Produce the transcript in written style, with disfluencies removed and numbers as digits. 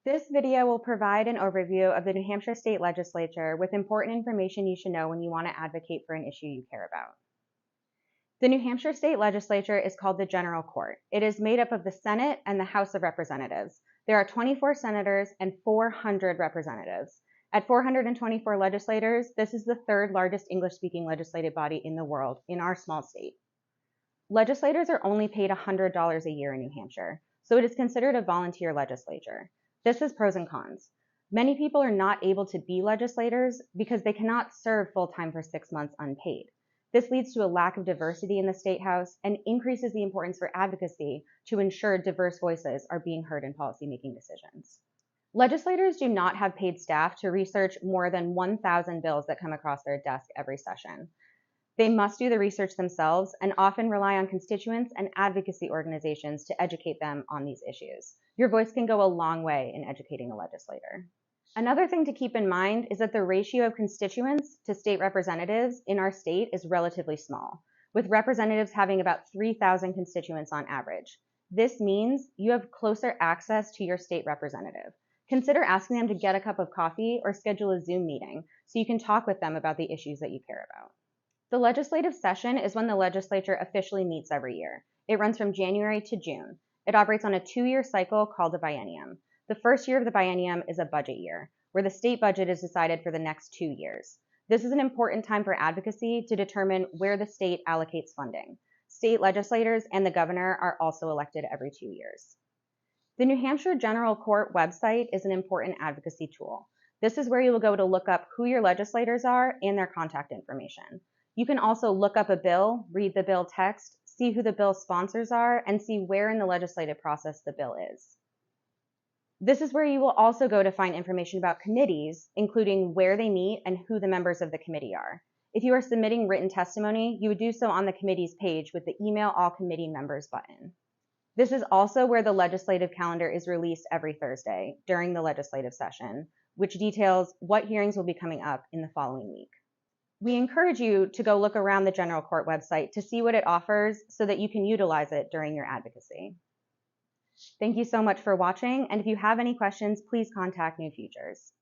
This video will provide an overview of the New Hampshire State Legislature with important information you should know when you want to advocate for an issue you care about. The New Hampshire State Legislature is called the General Court. It is made up of the Senate and the House of Representatives. There are 24 senators and 400 representatives. At 424 legislators, this is the third largest English-speaking legislative body in the world in our small state. Legislators are only paid $100 a year in New Hampshire, so it is considered a volunteer legislature. This has pros and cons. Many people are not able to be legislators because they cannot serve full-time for 6 months unpaid. This leads to a lack of diversity in the State House and increases the importance for advocacy to ensure diverse voices are being heard in policymaking decisions. Legislators do not have paid staff to research more than 1,000 bills that come across their desk every session. They must do the research themselves and often rely on constituents and advocacy organizations to educate them on these issues. Your voice can go a long way in educating a legislator. Another thing to keep in mind is that the ratio of constituents to state representatives in our state is relatively small, with representatives having about 3,000 constituents on average. This means you have closer access to your state representative. Consider asking them to get a cup of coffee or schedule a Zoom meeting so you can talk with them about the issues that you care about. The legislative session is when the legislature officially meets every year. It runs from January to June. It operates on a 2-year cycle called a biennium. The first year of the biennium is a budget year, where the state budget is decided for the next 2 years. This is an important time for advocacy to determine where the state allocates funding. State legislators and the governor are also elected every 2 years. The New Hampshire General Court website is an important advocacy tool. This is where you will go to look up who your legislators are and their contact information. You can also look up a bill, read the bill text, see who the bill sponsors are, and see where in the legislative process the bill is. This is where you will also go to find information about committees, including where they meet and who the members of the committee are. If you are submitting written testimony, you would do so on the committee's page with the Email All Committee Members button. This is also where the legislative calendar is released every Thursday during the legislative session, which details what hearings will be coming up in the following week. We encourage you to go look around the General Court website to see what it offers so that you can utilize it during your advocacy. Thank you so much for watching, and if you have any questions, please contact New Futures.